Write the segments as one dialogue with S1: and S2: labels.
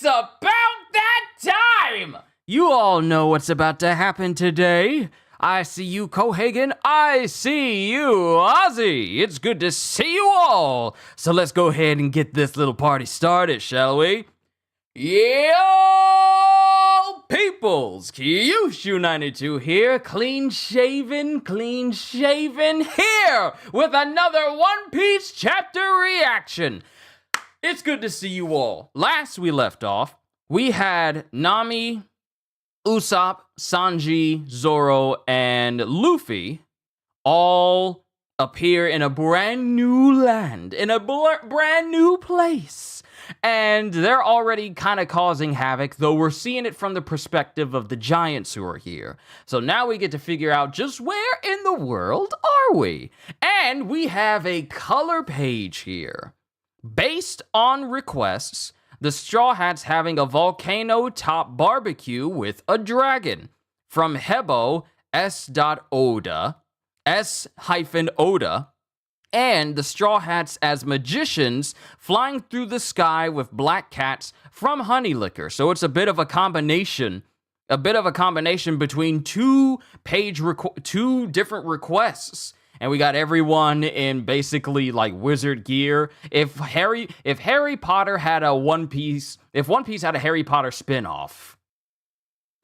S1: It's about that time! You all know what's about to happen today. I see you, Cohagen. I see you, Ozzy. It's good to see you all. So let's go ahead and get this little party started, shall we? Yo, peoples! Kyushu92 here, clean shaven here with another One Piece chapter reaction. It's good to see you all. Last we left off, we had Nami, Usopp, Sanji, Zoro, and Luffy all appear in a brand new land, in a brand new place. And they're already kind of causing havoc, though we're seeing it from the perspective of the giants who are here. So now we get to figure out just where in the world are we? And we have a color page here. Based on requests, the Straw Hats having a volcano top barbecue with a dragon. From Hebo S.Oda, S-Oda, and the Straw Hats as magicians flying through the sky with black cats from Honey Liquor. So it's a bit of a combination between two different requests. And we got everyone in basically like wizard gear. If Harry Potter had a One Piece, if One Piece had a Harry Potter spin-off,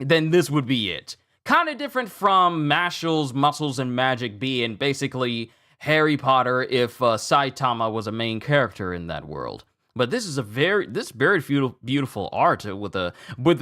S1: then this would be it. Kind of different from Mashl's Muscles and Magic being basically Harry Potter if Saitama was a main character in that world. But this is very beautiful art with a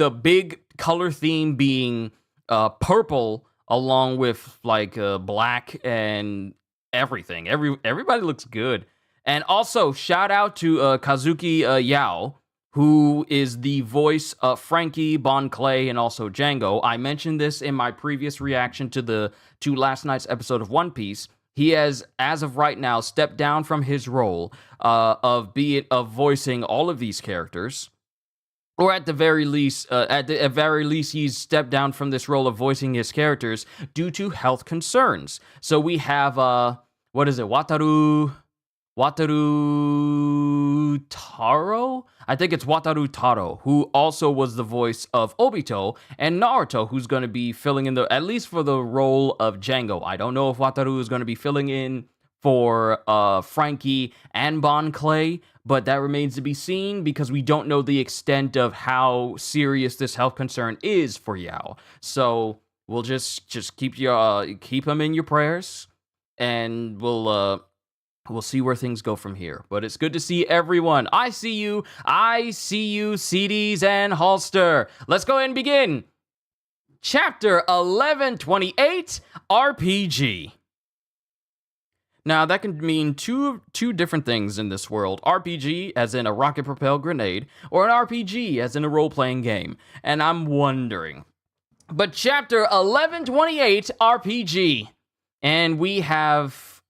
S1: big color theme being purple, along with like black and everything. Everybody looks good. And also shout out to Kazuki Yao, who is the voice of Frankie, Bon Clay, and also Django. I mentioned this in my previous reaction to last night's episode of One Piece. He has, as of right now, stepped down from his role of voicing all of these characters. Or at the very least, he's stepped down from this role of voicing his characters due to health concerns. So we have, Wataru Taro? I think it's Wataru Taro, who also was the voice of Obito, and Naruto, who's going to be filling in at least for the role of Django. I don't know if Wataru is going to be filling in for Frankie and Bon Clay, but that remains to be seen because we don't know the extent of how serious this health concern is for Yao. So we'll just keep him in your prayers, and we'll see where things go from here. But it's good to see everyone. I see you, CDs and Holster. Let's go ahead and begin. Chapter 1128, RPG. Now, that can mean two different things in this world. RPG, as in a rocket-propelled grenade, or an RPG, as in a role-playing game. And I'm wondering. But Chapter 1128, RPG. And we have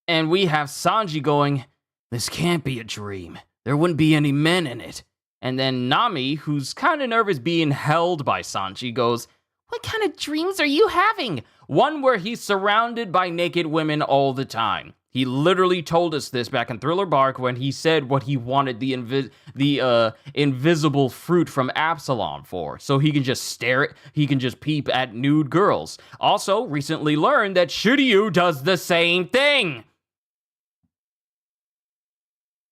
S1: Sanji going, "This can't be a dream. There wouldn't be any men in it." And then Nami, who's kind of nervous being held by Sanji, goes, "What kind of dreams are you having?" One where he's surrounded by naked women all the time. He literally told us this back in Thriller Bark when he said what he wanted the invisible fruit from Absalom for, so he can just peep at nude girls. Also, recently learned that Shiryu does the same thing.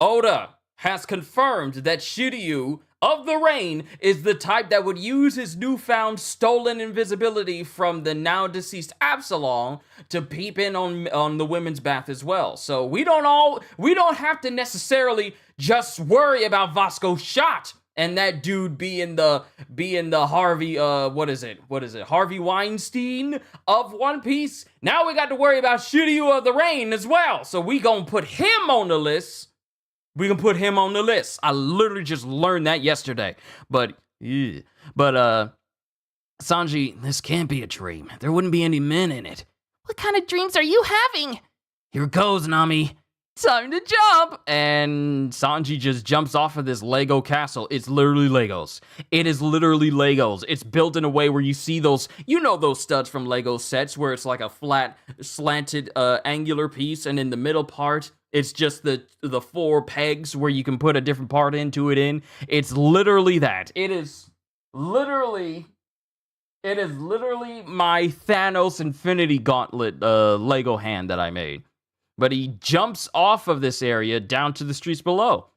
S1: Oda has confirmed that Shiryu of the Rain is the type that would use his newfound stolen invisibility from the now deceased Absalom to peep in on the women's bath as well. So we don't have to necessarily just worry about Vasco shot and that dude being the Harvey Harvey Weinstein of One Piece. Now we got to worry about Shiryu of the Rain as well. So we gonna put him on the list. I literally just learned that yesterday. But Sanji, this can't be a dream. There wouldn't be any men in it. What kind of dreams are you having? Here goes, Nami. Time to jump! And Sanji just jumps off of this Lego castle. It's literally Legos. It is literally Legos. It's built in a way where you see those, those studs from Lego sets where it's like a flat, slanted, angular piece, and in the middle part, It's just the 4 pegs where you can put a different part into it in. It's literally that. It is literally my Thanos Infinity Gauntlet Lego hand that I made. But he jumps off of this area down to the streets below.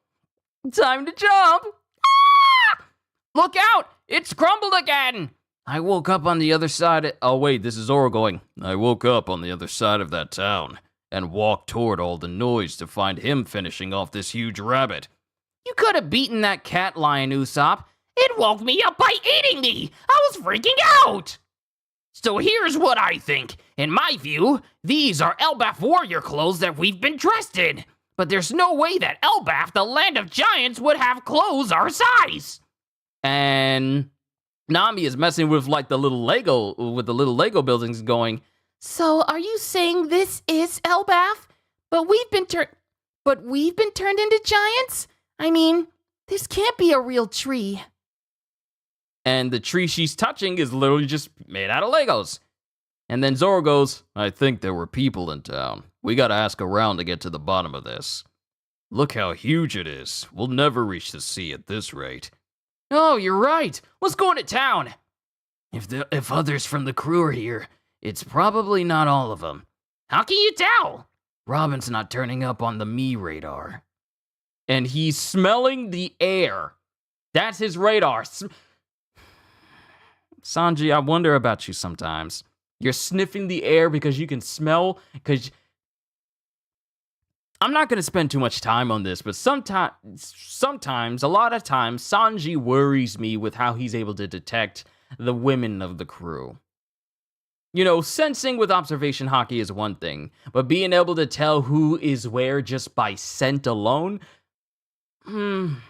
S1: Time to jump! Ah! Look out! It's crumbled again! I woke up on the other side. Oh, wait, this is Zoro going. I woke up on the other side of that town and walked toward all the noise to find him finishing off this huge rabbit. You could have beaten that cat lion, Usopp. It woke me up by eating me. I was freaking out. So here's what I think. In my view, these are Elbaf warrior clothes that we've been dressed in. But there's no way that Elbaf, the land of giants, would have clothes our size. And Nami is messing with the little Lego buildings going, so are you saying this is Elbaf? But we've been turned into giants? I mean, this can't be a real tree. And the tree she's touching is literally just made out of Legos. And then Zoro goes, I think there were people in town. We gotta ask around to get to the bottom of this. Look how huge it is. We'll never reach the sea at this rate. Oh, you're right. Let's go into town. If others from the crew are here, it's probably not all of them. How can you tell? Robin's not turning up on the me radar. And he's smelling the air. That's his radar. Sanji, I wonder about you sometimes. You're sniffing the air because you can smell, I'm not going to spend too much time on this, but sometimes, a lot of times, Sanji worries me with how he's able to detect the women of the crew. You know, sensing with observation hockey is one thing, but being able to tell who is where just by scent alone? I'm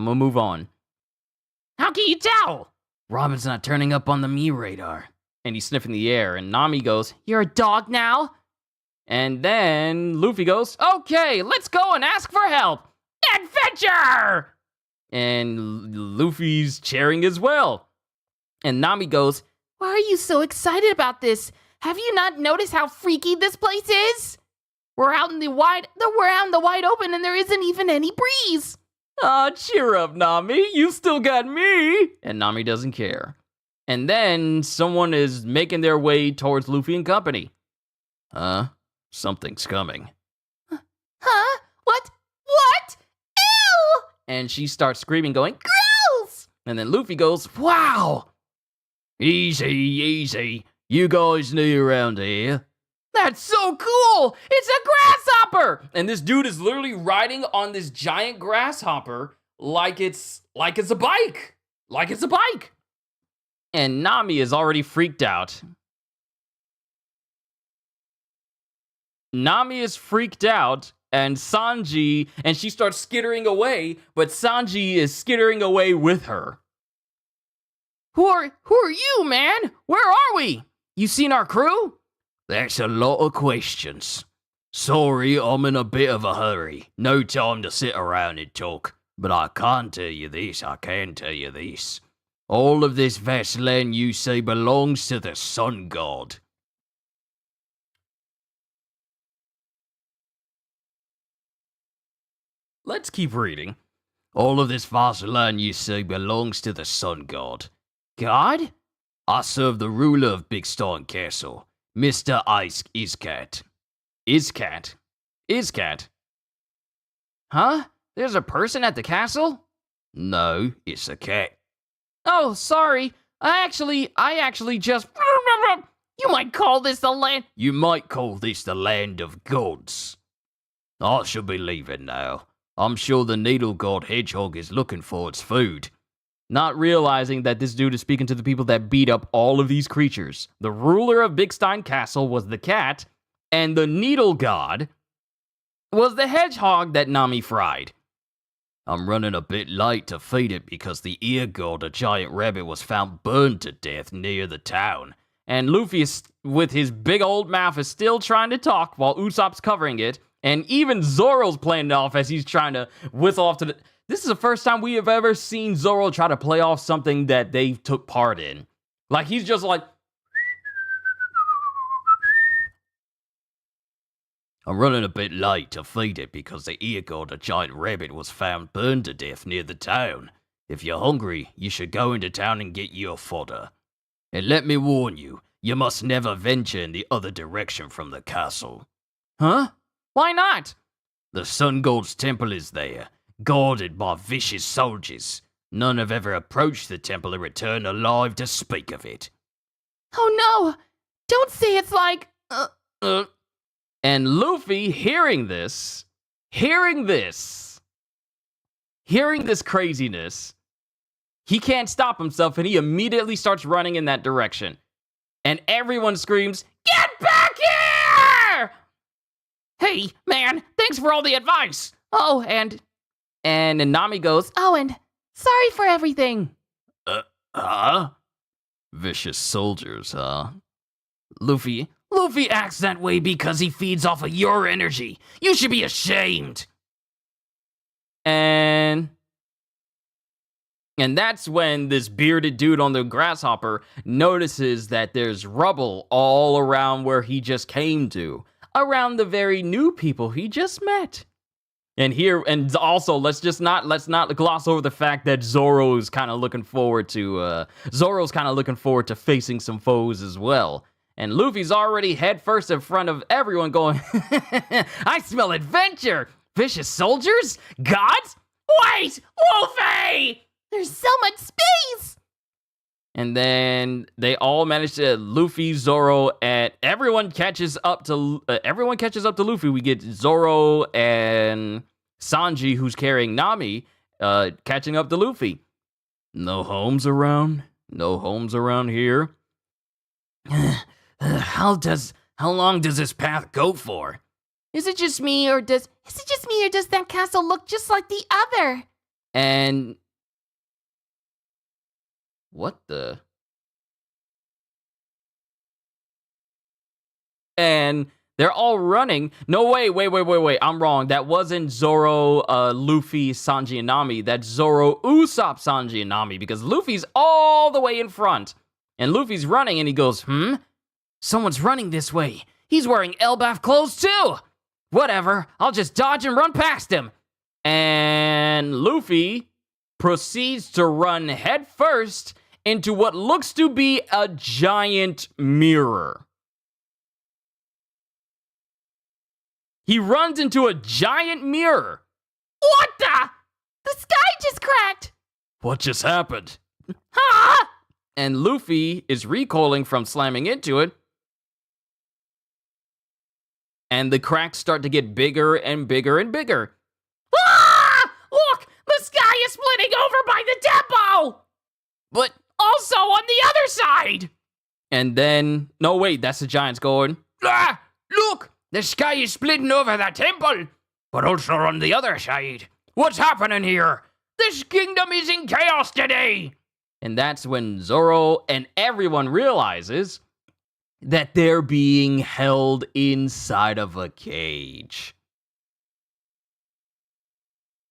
S1: gonna move on. How can you tell? Robin's not turning up on the me radar. And he's sniffing the air, and Nami goes, you're a dog now? And then Luffy goes, okay, let's go and ask for help. Adventure! And Luffy's cheering as well. And Nami goes, why are you so excited about this? Have you not noticed how freaky this place is? We're out in the wide open and there isn't even any breeze. Aw, cheer up, Nami. You still got me. And Nami doesn't care. And then someone is making their way towards Luffy and company. Something's coming. Huh? What? Ew! And she starts screaming, going, gross! And then Luffy goes, wow! Easy. You guys new around here? That's so cool! It's a grasshopper! And this dude is literally riding on this giant grasshopper like it's a bike. Like it's a bike. And Nami is already freaked out. Nami is freaked out, and Sanji, and she starts skittering away, but Sanji is skittering away with her. Who are you, man? Where are we? You seen our crew? That's a lot of questions. Sorry, I'm in a bit of a hurry. No time to sit around and talk. But I can tell you this. All of this vast land you say belongs to the Sun God. Let's keep reading. All of this vast land you say belongs to the Sun God. God? I serve the ruler of Big Stone Castle, Mr. Iscat. Iscat? Huh? There's a person at the castle? No, it's a cat. Oh, sorry. I actually just... You might call this the land... You might call this the land of gods. I shall be leaving now. I'm sure the Needle God Hedgehog is looking for its food. Not realizing that this dude is speaking to the people that beat up all of these creatures. The ruler of Big Stein Castle was the cat, and the Needle God was the hedgehog that Nami fried. I'm running a bit late to feed it because the ear god, a giant rabbit, was found burned to death near the town. And Luffy, with his big old mouth, is still trying to talk while Usopp's covering it. And even Zoro's playing it off as he's trying to whistle off to the... This is the first time we have ever seen Zoro try to play off something that they took part in. Like, he's just like... I'm running a bit late to feed it because the ear-god, a giant rabbit, was found burned to death near the town. If you're hungry, you should go into town and get your fodder. And let me warn you, you must never venture in the other direction from the castle. Huh? Why not? The Sun God's temple is there, guarded by vicious soldiers. None have ever approached the temple and returned alive to speak of it.
S2: Oh no! Don't say it's like...
S1: And Luffy, hearing this craziness, he can't stop himself and he immediately starts running in that direction. And everyone screams, "Get back here!"
S2: Hey, man, thanks for all the advice.
S1: Oh, and Nami goes,
S2: Oh, and sorry for everything.
S1: Huh? Vicious soldiers, huh? Luffy acts that way because he feeds off of your energy. You should be ashamed. And that's when this bearded dude on the grasshopper notices that there's rubble all around where he just came to, around the very new people he just met. And also, let's not gloss over the fact that Zoro's kind of looking forward to facing some foes as well. And Luffy's already headfirst in front of everyone going, I smell adventure! Vicious soldiers? Gods? Wait! Luffy!
S2: There's so much space!
S1: And then they all manage to, Luffy, Zoro, and everyone catches up to Luffy. We get Zoro and Sanji, who's carrying Nami, catching up to Luffy. No homes around here. How long does this path go for?
S2: Is it just me or does that castle look just like the other?
S1: And what the? And they're all running. No, wait. I'm wrong. That wasn't Zoro, Luffy, Sanji, and Nami. That's Zoro, Usopp, Sanji, and Nami. Because Luffy's all the way in front. And Luffy's running and he goes, Someone's running this way. He's wearing Elbaf clothes too. Whatever. I'll just dodge and run past him. And Luffy proceeds to run headfirst into what looks to be a giant mirror. He runs into a giant mirror.
S2: What the? The sky just cracked.
S1: What just happened?
S2: Huh?
S1: And Luffy is recoiling from slamming into it. And the cracks start to get bigger and bigger and bigger.
S2: Ah! Look! The sky is splitting over by the depot!
S1: But
S2: also on the other side!
S1: And then, no wait, that's the giants going,
S2: Ah! Look! The sky is splitting over the temple! But also on the other side. What's happening here? This kingdom is in chaos today!
S1: And that's when Zoro and everyone realizes that they're being held inside of a cage.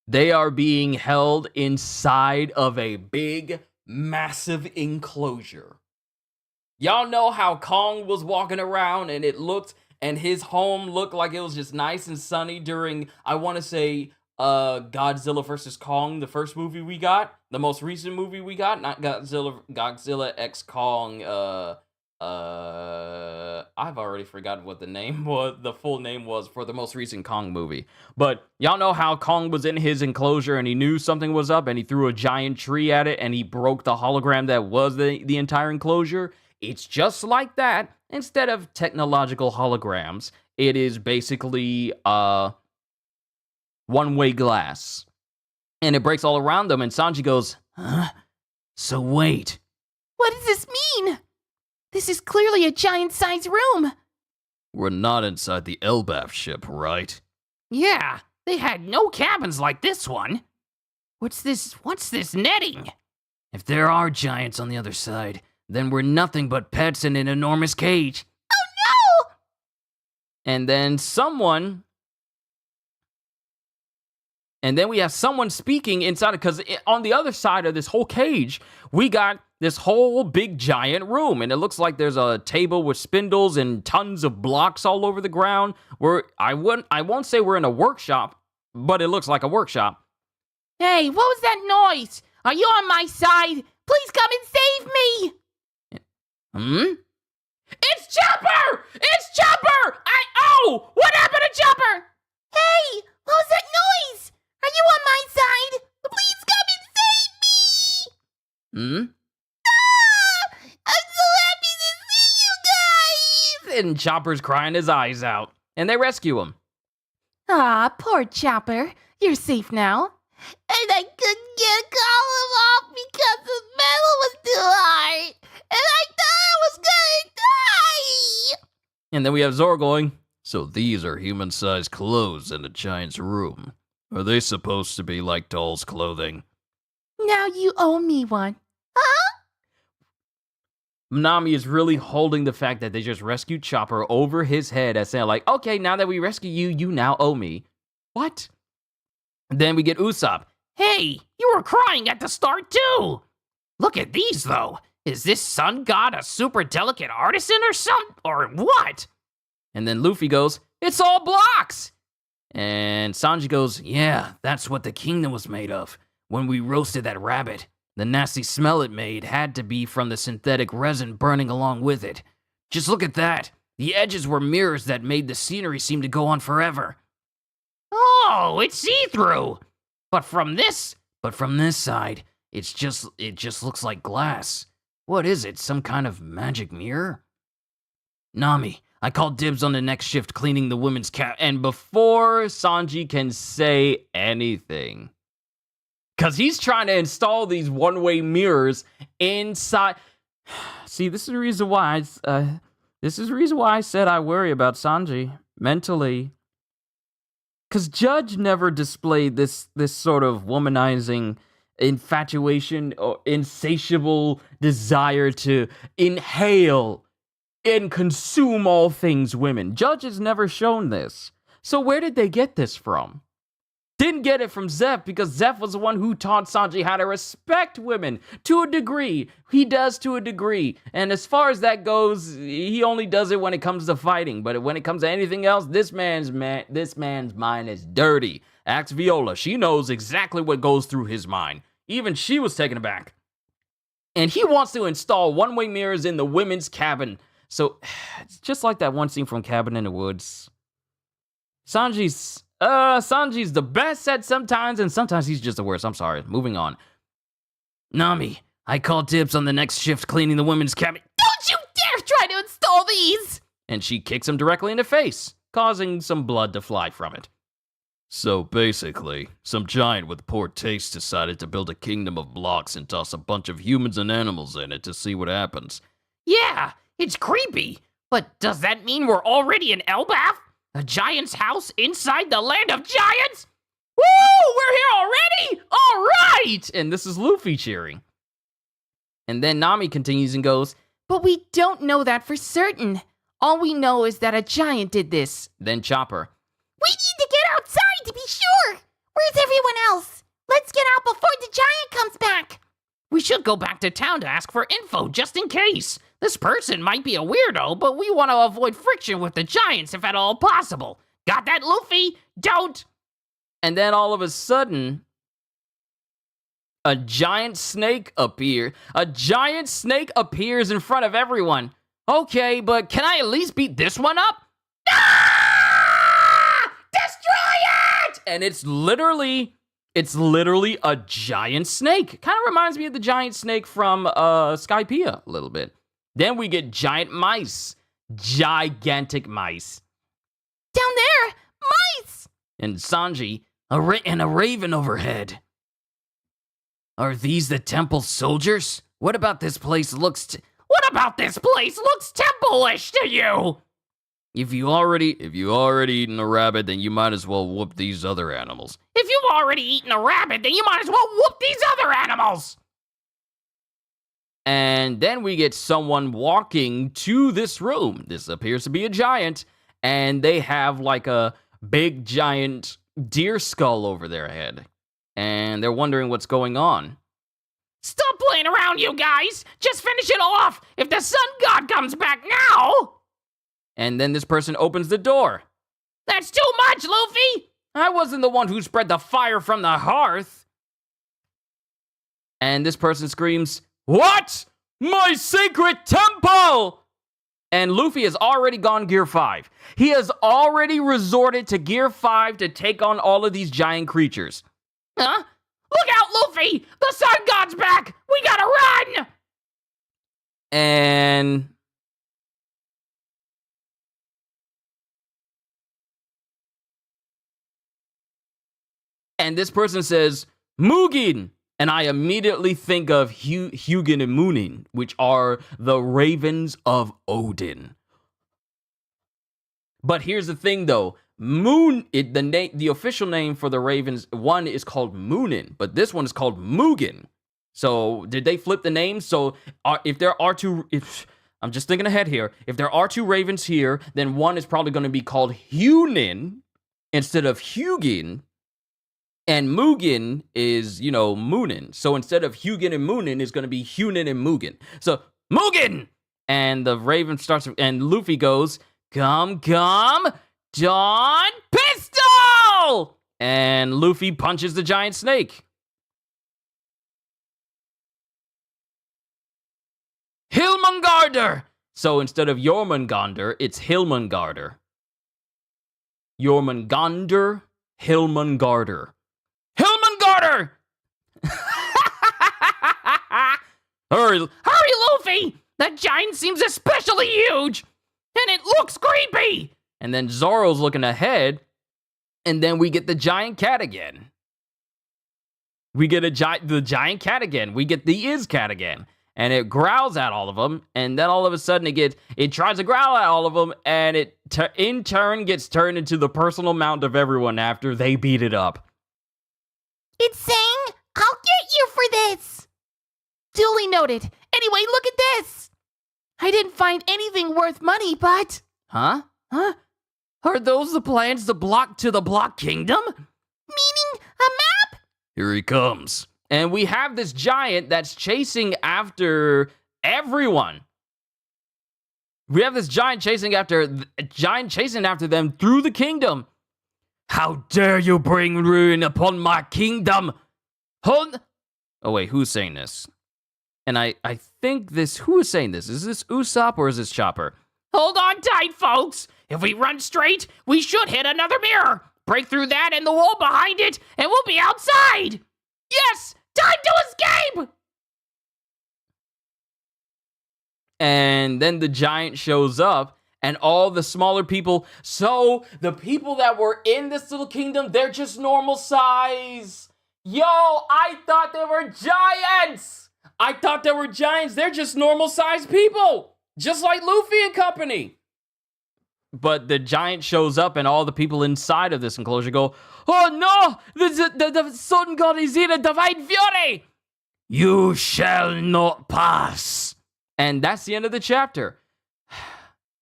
S1: They are being held inside of a big, massive enclosure. Y'all know how Kong was walking around and his home looked like it was just nice and sunny during, I want to say, Godzilla vs. Kong, the first movie we got, the most recent movie we got, not Godzilla X Kong, I've already forgotten what the full name was for the most recent Kong movie. But y'all know how Kong was in his enclosure and he knew something was up and he threw a giant tree at it and he broke the hologram that was the entire enclosure? It's just like that. Instead of technological holograms, it is basically, one-way glass. And it breaks all around them, and Sanji goes, Huh? So wait.
S2: What does this mean? This is clearly a giant-sized room.
S1: We're not inside the Elbaf ship, right?
S2: Yeah, they had no cabins like this one. What's this netting?
S1: If there are giants on the other side, then we're nothing but pets in an enormous cage.
S2: Oh no!
S1: And then we have someone speaking inside, because on the other side of this whole cage, we got this whole big giant room, and it looks like there's a table with spindles and tons of blocks all over the ground. I won't say we're in a workshop, but it looks like a workshop.
S3: Hey, what was that noise? Are you on my side? Please come and save me!
S2: It's Chopper! It's Chopper! Oh! What happened to Chopper?
S3: Hey, what was that noise? Are you on my side? Please come and save me! I'm so happy to see you guys!
S1: And Chopper's crying his eyes out, and they rescue him.
S3: Ah, poor Chopper. You're safe now. And I couldn't get a column off because the metal was too hard. And I thought I was gonna die!
S1: And then we have Zoro going, so these are human-sized clothes in a giant's room. Are they supposed to be like doll's clothing?
S3: Now you owe me one. Huh?
S1: Nami is really holding the fact that they just rescued Chopper over his head as saying like, okay, now that we rescue you, you now owe me. What? Then we get Usopp.
S2: Hey, you were crying at the start too. Look at these though. Is this sun god a super delicate artisan or what?
S1: And then Luffy goes, it's all blocks. And Sanji goes, yeah, that's what the kingdom was made of. When we roasted that rabbit, the nasty smell it made had to be from the synthetic resin burning along with it. Just look at that. The edges were mirrors that made the scenery seem to go on forever.
S2: Oh, it's see-through.
S1: But from this side, it just looks like glass. What is it, some kind of magic mirror? Nami, I called dibs on the next shift cleaning the women's cap, and before Sanji can say anything, because he's trying to install these one-way mirrors inside. See, this is the reason why I said I worry about Sanji mentally. Because Judge never displayed this sort of womanizing infatuation or insatiable desire to inhale and consume all things women. Judge has never shown this. So where did they get this from? Didn't get it from Zeph, because Zeph was the one who taught Sanji how to respect women to a degree. He does to a degree. And as far as that goes, he only does it when it comes to fighting. But when it comes to anything else, this man's mind is dirty. Ask Viola. She knows exactly what goes through his mind. Even she was taken aback. And he wants to install one-way mirrors in the women's cabin. So, it's just like that one scene from Cabin in the Woods. Sanji's the best at sometimes, and sometimes he's just the worst. I'm sorry. Moving on. Nami, I called dibs on the next shift cleaning the women's cabin.
S3: Don't you dare try to install these!
S1: And she kicks him directly in the face, causing some blood to fly from it. So basically, some giant with poor taste decided to build a kingdom of blocks and toss a bunch of humans and animals in it to see what happens.
S2: Yeah, it's creepy. But does that mean we're already in Elbaf? A giant's house inside the land of giants? Woo! We're here already? All right!
S1: And this is Luffy cheering. And then Nami continues and goes,
S3: but we don't know that for certain. All we know is that a giant did this.
S1: Then Chopper,
S3: we need to get outside to be sure. Where's everyone else? Let's get out before the giant comes back.
S2: We should go back to town to ask for info just in case. This person might be a weirdo, but we want to avoid friction with the giants if at all possible. Got that, Luffy? Don't!
S1: And then all of a sudden, a giant snake appears. A giant snake appears in front of everyone. Okay, but can I at least beat this one up?
S2: Ah! Destroy it!
S1: And it's literally a giant snake. Kind of reminds me of the giant snake from Skypiea a little bit. Then we get giant mice. Gigantic mice.
S3: Down there! Mice!
S1: And Sanji, and a raven overhead. Are these the temple soldiers? What about this place looks
S2: temple-ish to you?
S1: If you already eaten a rabbit, then you might as well whoop these other animals.
S2: If you've already eaten a rabbit, then you might as well whoop these other animals.
S1: And then we get someone walking to this room. This appears to be a giant, and they have like a big giant deer skull over their head. And they're wondering what's going on.
S2: Stop playing around, you guys! Just finish it off! If the sun god comes back now!
S1: And then this person opens the door.
S2: That's too much, Luffy!
S1: I wasn't the one who spread the fire from the hearth. And this person screams, "What? My sacred temple!" And Luffy has already gone Gear 5. He has already resorted to Gear 5 to take on all of these giant creatures.
S2: Huh? Look out, Luffy! The sun god's back! We gotta run!
S1: And this person says, "Mugen." And I immediately think of Hugin and Munin, which are the ravens of Odin. But here's the thing, though. The official name for the ravens, one is called Munin, but this one is called Mugen. So did they flip the names? So if there are two, I'm just thinking ahead here. If there are two ravens here, then one is probably going to be called Hunin instead of Hugin. And Mugen is, Munin. So instead of Hugin and Munin, it's going to be Hunin and Mugen. So, Mugen! And the raven starts, and Luffy goes, "Come, Dawn Pistol!" And Luffy punches the giant snake. Hilmangarder! So instead of Jormungandr, it's Hilmangarder. Jormungandr, Hilmangarder. Hilmangarder!
S2: Hurry, Luffy! That giant seems especially huge! And it looks creepy!
S1: And then Zoro's looking ahead, and then we get the giant cat again. We get the giant cat again. We get the Is cat again. And it growls at all of them, and then all of a sudden it tries to growl at all of them, and it in turn gets turned into the personal mount of everyone after they beat it up.
S3: It's saying, "I'll get you for this." Duly noted. Anyway, look at this. I didn't find anything worth money, but...
S1: Huh? Are those the plans to the Block Kingdom?
S3: Meaning a map?
S1: Here he comes. And we have this giant that's chasing after everyone. We have this giant chasing after them through the kingdom. "How dare you bring ruin upon my kingdom?" Oh wait, who's saying this? And I think who is saying this? Is this Usopp or is this Chopper?
S2: Hold on tight, folks. If we run straight, we should hit another mirror. Break through that and the wall behind it, and we'll be outside. Yes, time to escape!
S1: And then the giant shows up, and all the smaller people. So the people that were in this little kingdom, they're just normal size. Yo, I thought they were giants. They're just normal sized people, just like Luffy and company. But the giant shows up, and all the people inside of this enclosure go, "Oh no, the sun god is in a divine fury. You shall not pass." And that's the end of the chapter.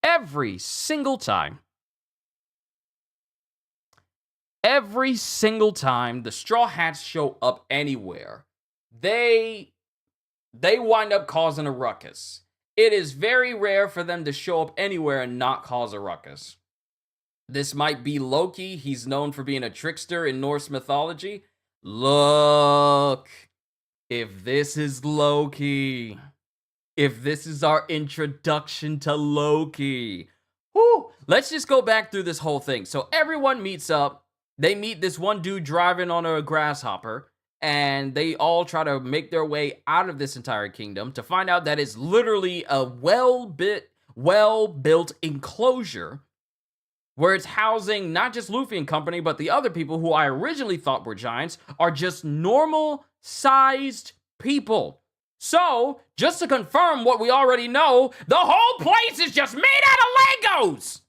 S1: Every single time the Straw Hats show up anywhere, they wind up causing a ruckus. It is very rare for them to show up anywhere and not cause a ruckus. This might be Loki. He's known for being a trickster in Norse mythology. Look, if this is Loki, if this is our introduction to Loki, let's just go back through this whole thing. So everyone meets up. They meet this one dude driving on a grasshopper, and they all try to make their way out of this entire kingdom to find out that it's literally a well-built enclosure where it's housing not just Luffy and company, but the other people who I originally thought were giants are just normal-sized people. So, just to confirm what we already know, the whole place is just made out of Legos!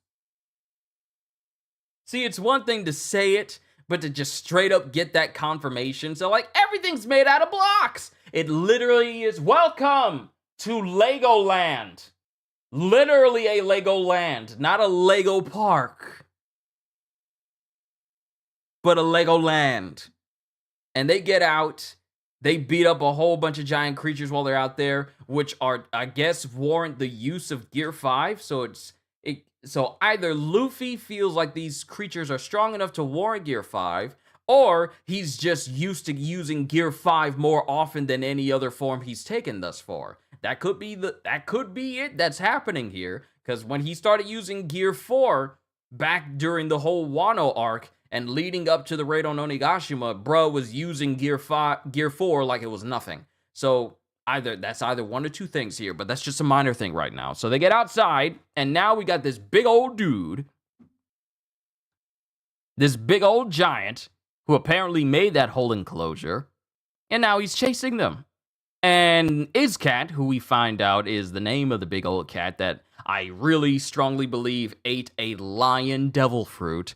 S1: See, it's one thing to say it, but to just straight up get that confirmation. So, everything's made out of blocks. It literally is welcome to Legoland. Literally a Lego land, not a Lego park, but a Lego land. And they get out, They beat up a whole bunch of giant creatures while they're out there, which are, I guess, warrant the use of Gear 5. So either Luffy feels like these creatures are strong enough to warrant Gear 5, or he's just used to using Gear 5 more often than any other form he's taken thus far. That could be it that's happening here, because when he started using Gear 4 back during the whole Wano arc and leading up to the raid on Onigashima, bro was using Gear 4 like it was nothing. So that's either one or two things here, but that's just a minor thing right now. So they get outside, and now we got this big old dude, this big old giant, who apparently made that whole enclosure, and now he's chasing them. And Izcat, who we find out is the name of the big old cat that I really strongly believe ate a lion devil fruit,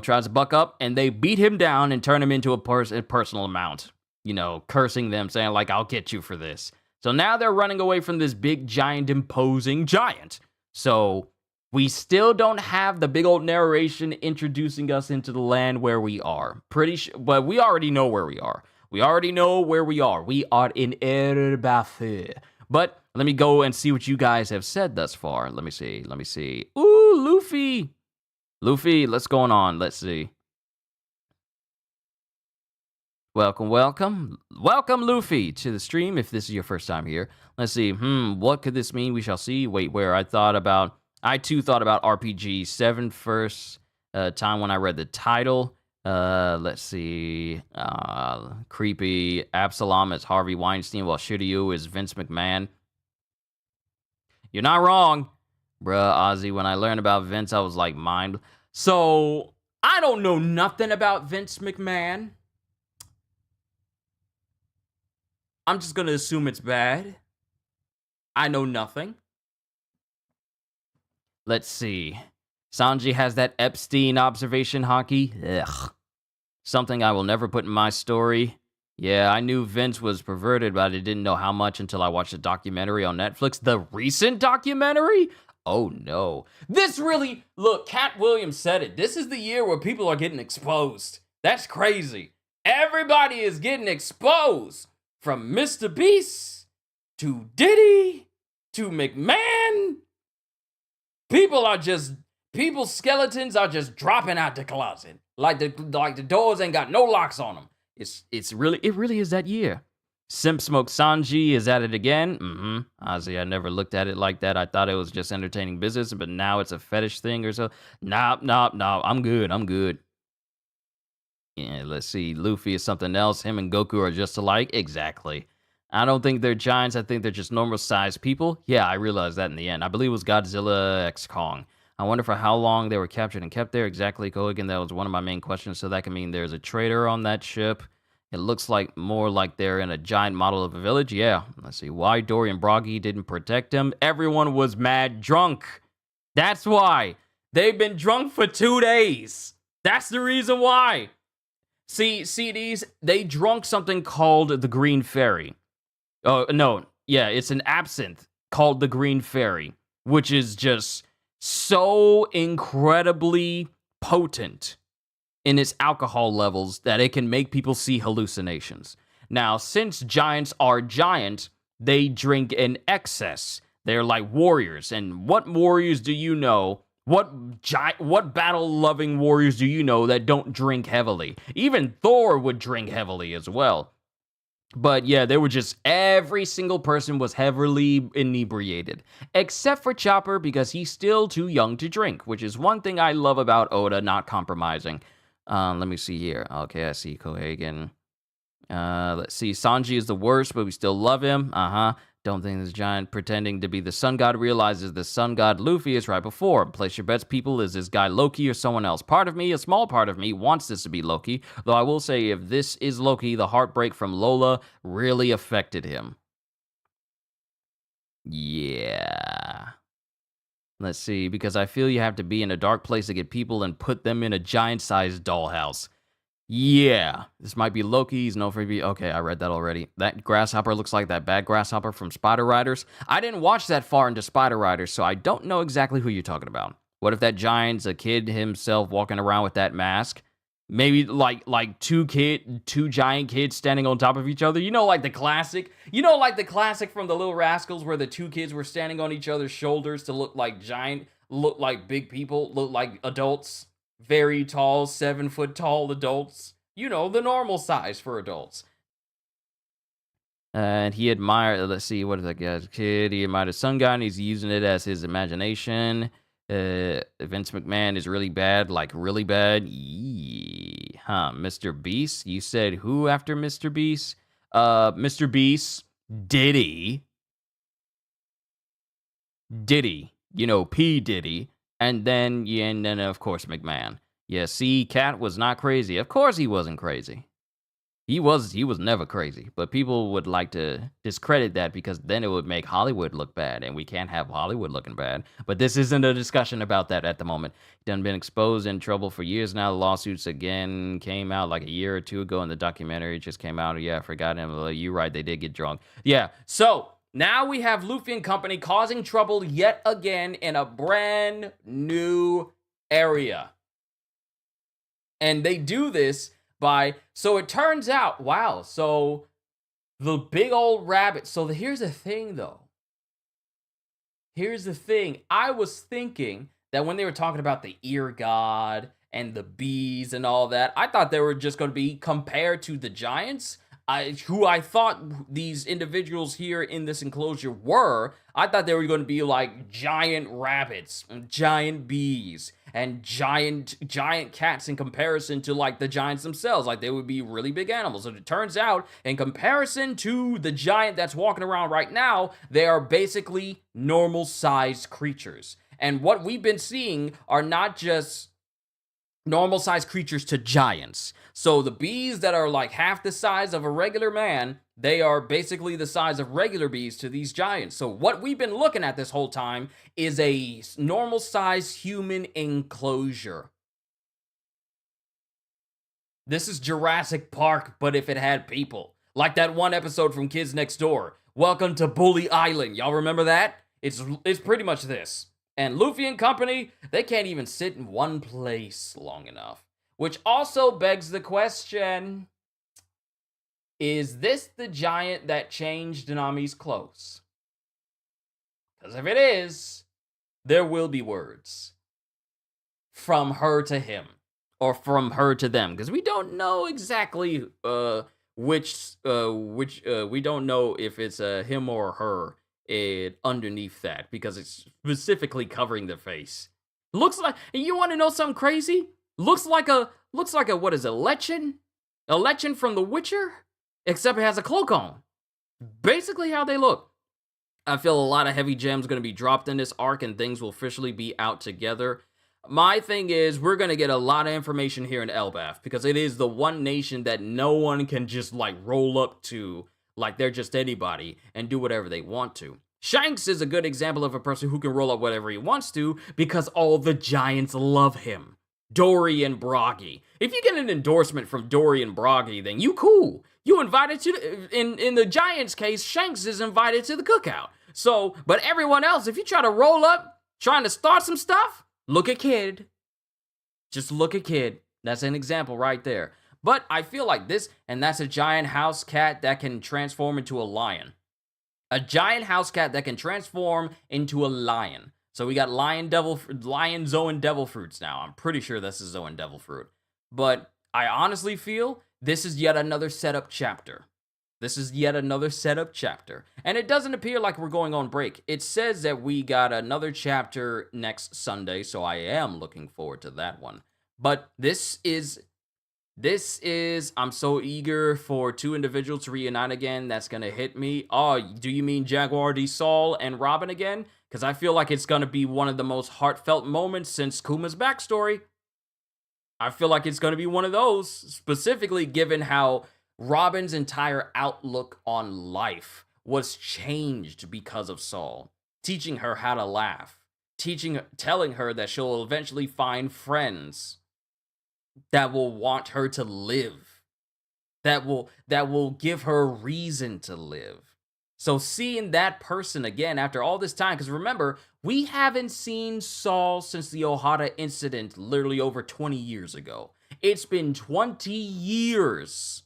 S1: tries to buck up, and they beat him down and turn him into a personal amount, cursing them, saying, like, I'll get you for this. So now they're running away from this big, giant, imposing giant. So we still don't have the big old narration introducing us into the land where we are. But we already know where we are. We already know where we are. We are in Elbaf. But let me go and see what you guys have said thus far. Let me see. Ooh, Luffy. Luffy, what's going on? Let's see. Welcome, Luffy, to the stream, if this is your first time here. Let's see, what could this mean? We shall see. Wait, where? I too thought about RPG 7 first time when I read the title. Let's see. Creepy. Absalom is Harvey Weinstein, while Shiryu is Vince McMahon. You're not wrong, bruh, Ozzy. When I learned about Vince, I was like, mind. So, I don't know nothing about Vince McMahon. I'm just gonna assume it's bad. I know nothing. Let's see. Sanji has that Epstein observation hockey. Ugh. Something I will never put in my story. Yeah, I knew Vince was perverted, but I didn't know how much until I watched a documentary on Netflix. The recent documentary? Oh no. Look, Cat Williams said it. This is the year where people are getting exposed. That's crazy. Everybody is getting exposed. From Mr. Beast to Diddy to McMahon. People's skeletons are just dropping out the closet. Like the doors ain't got no locks on them. It really is that year. Simp Smoke Sanji is at it again. Honestly, I never looked at it like that. I thought it was just entertaining business, but now it's a fetish thing or so. Nah, I'm good. Yeah, let's see. Luffy is something else. Him and Goku are just alike. Exactly. I don't think they're giants. I think they're just normal-sized people. Yeah, I realized that in the end. I believe it was Godzilla x Kong. I wonder for how long they were captured and kept there. Exactly, Kogan. That was one of my main questions. So that can mean there's a traitor on that ship. It looks like more like they're in a giant model of a village. Yeah. Let's see. Why Dory and Broggy didn't protect him? Everyone was mad drunk. That's why. They've been drunk for 2 days. That's the reason why. See, they drunk something called the Green Fairy. Oh, no. Yeah, it's an absinthe called the Green Fairy, which is just so incredibly potent in its alcohol levels that it can make people see hallucinations. Now, since giants are giant, they drink in excess. They're like warriors. And what warriors do you know? What battle-loving warriors do you know that don't drink heavily? Even Thor would drink heavily as well. But yeah, every single person was heavily inebriated. Except for Chopper, because he's still too young to drink, which is one thing I love about Oda, not compromising. Let me see here. Okay, I see Kohagen. Let's see. Sanji is the worst, but we still love him. Don't think this giant pretending to be the sun god realizes the sun god Luffy is right before him. Place your bets, people. Is this guy Loki or someone else? A small part of me, wants this to be Loki. Though I will say, if this is Loki, the heartbreak from Lola really affected him. Yeah. Let's see, because I feel you have to be in a dark place to get people and put them in a giant-sized dollhouse. Yeah, this might be Loki. He's known for okay, I read that already. That grasshopper looks like that bad grasshopper from Spider Riders. I didn't watch that far into Spider Riders, so I don't know exactly who you're talking about. What if that giant's a kid himself walking around with that mask? Maybe like two giant kids standing on top of each other. You know, like the classic. You know, like the classic from the Little Rascals, where the two kids were standing on each other's shoulders to look like look like big people, look like adults, very tall, 7-foot tall adults. You know, the normal size for adults. And he admired. Let's see, what is that guy's kid? He admired his sun god, and he's using it as his imagination. Vince McMahon is really bad, like really bad. Yee. Huh, Mr. Beast? You said who after Mr. Beast? Mr. Beast, Diddy, you know, P. Diddy, and then of course McMahon. Yeah, see, Cat was not crazy. Of course he wasn't crazy. He was never crazy, but people would like to discredit that because then it would make Hollywood look bad, and we can't have Hollywood looking bad. But this isn't a discussion about that at the moment. He done been exposed in trouble for years now. The lawsuits again came out like a year or two ago, and the documentary just came out. Yeah, I forgot him. You're right, they did get drunk. Yeah, so now we have Luffy and company causing trouble yet again in a brand new area. And they do this so it turns out, wow, so the big old rabbit. So here's the thing, though. Here's the thing. I was thinking that when they were talking about the ear god and the bees and all that, I thought they were just going to be compared to the giants, who I thought these individuals here in this enclosure were. I thought they were going to be like giant rabbits and giant bees and giant cats in comparison to like the giants themselves. Like they would be really big animals. And it turns out, in comparison to the giant that's walking around right now, they are basically normal-sized creatures. And what we've been seeing are not just normal-sized creatures to giants. So the bees that are like half the size of a regular man, they are basically the size of regular bees to these giants. So what we've been looking at this whole time is a normal-sized human enclosure. This is Jurassic Park, but if it had people. Like that one episode from Kids Next Door. Welcome to Bully Island. Y'all remember that? It's pretty much this. And Luffy and company, they can't even sit in one place long enough. Which also begs the question, is this the giant that changed Nami's clothes? Because if it is, there will be words. From her to him. Or from her to them. Because we don't know exactly which we don't know if it's him or her underneath that, because it's specifically covering the face. Looks like, and you want to know something crazy? Looks like a what is it, Lichen? A Lichen from The Witcher, except it has a cloak on. Basically how they look. I feel a lot of heavy gems going to be dropped in this arc, and things will officially be out together. My thing is, we're going to get a lot of information here in Elbaf, because it is the one nation that no one can just like roll up to like they're just anybody and do whatever they want to. Shanks is a good example of a person who can roll up whatever he wants to because all the giants love him. Dory and Broggy. If you get an endorsement from Dory and Broggy, then you cool. You invited to, in the Giants case, Shanks is invited to the cookout. So, but everyone else, if you try to roll up, trying to start some stuff, look at Kid. Just look at Kid. That's an example right there. But I feel like this, and that's a giant house cat that can transform into a lion. A giant house cat that can transform into a lion. So we got Lion, Zoan Devil Fruits now. I'm pretty sure this is Zoan Devil Fruit. But I honestly feel this is yet another setup chapter. This is yet another setup chapter. And it doesn't appear like we're going on break. It says that we got another chapter next Sunday, so I am looking forward to that one. But this is, I'm so eager for two individuals to reunite again. That's going to hit me. Oh, do you mean Jaguar D. Saul and Robin again? Because I feel like it's going to be one of the most heartfelt moments since Kuma's backstory. I feel like it's going to be one of those, specifically given how Robin's entire outlook on life was changed because of Saul. Teaching her how to laugh. Telling her that she'll eventually find friends that will want her to live, that will give her a reason to live. So seeing that person again after all this time, because remember, we haven't seen Saul since the Ohara incident literally over 20 years ago. It's been 20 years.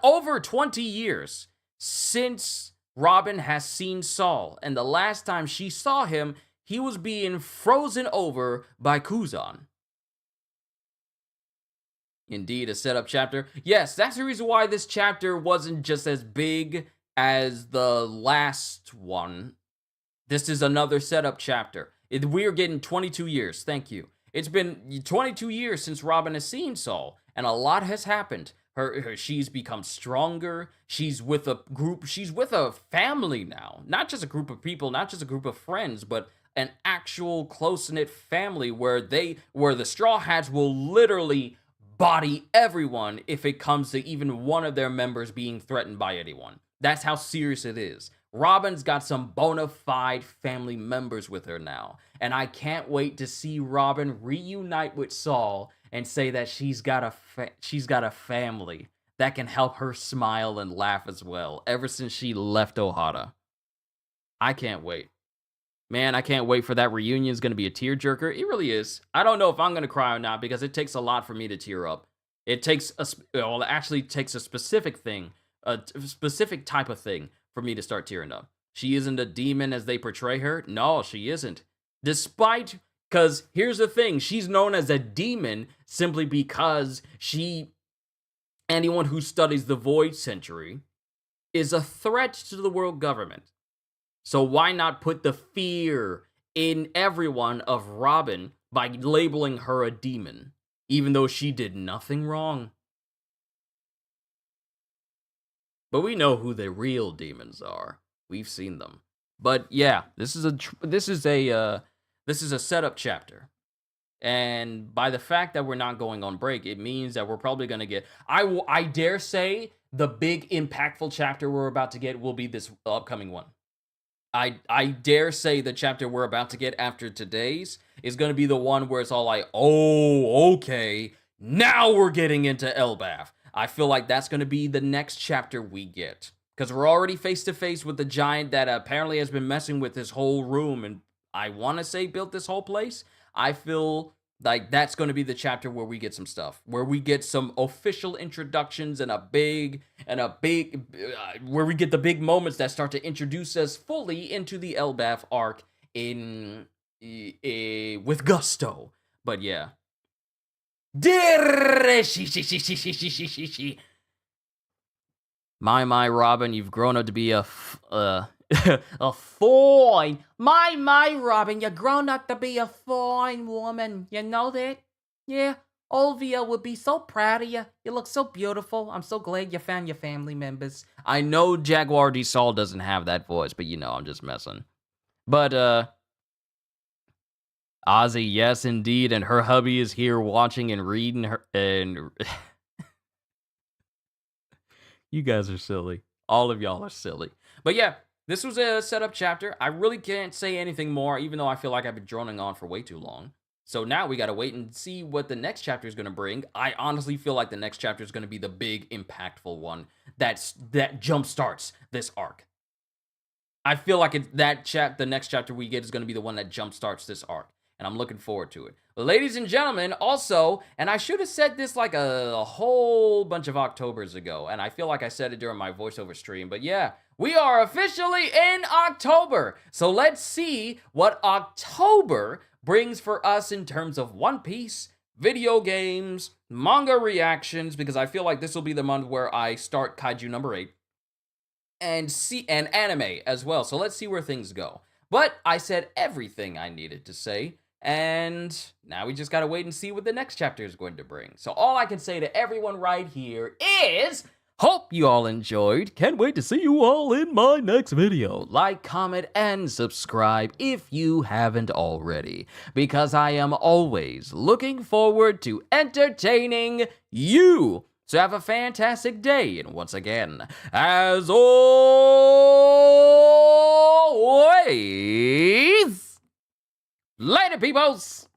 S1: Over 20 years since Robin has seen Saul. And the last time she saw him, he was being frozen over by Kuzan. Indeed, a setup chapter. Yes, that's the reason why this chapter wasn't just as big as the last one. This is another setup chapter. We're getting 22 years. Thank you. It's been 22 years since Robin has seen Saul, and a lot has happened. She's become stronger. She's with a group. She's with a family now. Not just a group of people, not just a group of friends, but an actual close-knit family where the Straw Hats will literally body everyone if it comes to even one of their members being threatened by anyone. That's how serious it is. Robin's got some bona fide family members with her now, and I can't wait to see Robin reunite with Saul and say that she's got a family that can help her smile and laugh as well ever since she left Ohara. I can't wait. Man, I can't wait for that reunion. It's going to be a tearjerker. It really is. I don't know if I'm going to cry or not because it takes a lot for me to tear up. It actually takes a specific thing, a specific type of thing for me to start tearing up. She isn't a demon as they portray her. No, she isn't. Because here's the thing, she's known as a demon simply because anyone who studies the Void Century is a threat to the world government. So why not put the fear in everyone of Robin by labeling her a demon, even though she did nothing wrong? But we know who the real demons are. We've seen them. But yeah, this is a setup chapter. And by the fact that we're not going on break, it means that we're probably going to get, I dare say, the big impactful chapter we're about to get will be this upcoming one. I dare say the chapter we're about to get after today's is going to be the one where it's all like, oh, okay, now we're getting into Elbaf. I feel like that's going to be the next chapter we get. Because we're already face to face with the giant that apparently has been messing with this whole room and I want to say built this whole place. I feel like that's going to be the chapter where we get some stuff, where we get some official introductions and where we get the big moments that start to introduce us fully into the Elbaf arc with gusto. But yeah. My Robin, you've grown up to be a fine. My Robin, you've grown up to be a fine woman. You know that? Yeah, Olvia would be so proud of you. You look so beautiful. I'm so glad you found your family members. I know Jaguar D. Saul doesn't have that voice, but I'm just messing. But, Ozzy, yes, indeed, and her hubby is here watching and reading her, and... You guys are silly. All of y'all are silly. But yeah, this was a setup chapter. I really can't say anything more, even though I feel like I've been droning on for way too long. So now we gotta wait and see what the next chapter is gonna bring. I honestly feel like the next chapter is gonna be the big, impactful one that jumpstarts this arc. I feel like the next chapter we get is gonna be the one that jumpstarts this arc. And I'm looking forward to it. But ladies and gentlemen, also, and I should have said this like a whole bunch of Octobers ago, and I feel like I said it during my voiceover stream, but yeah, we are officially in October. So let's see what October brings for us in terms of One Piece, video games, manga reactions, because I feel like this will be the month where I start Kaiju number 8, and anime as well. So let's see where things go. But I said everything I needed to say. And now we just gotta wait and see what the next chapter is going to bring. So all I can say to everyone right here is, hope you all enjoyed. Can't wait to see you all in my next video. Like, comment, and subscribe if you haven't already, because I am always looking forward to entertaining you. So have a fantastic day, and once again, as always, later, peoples!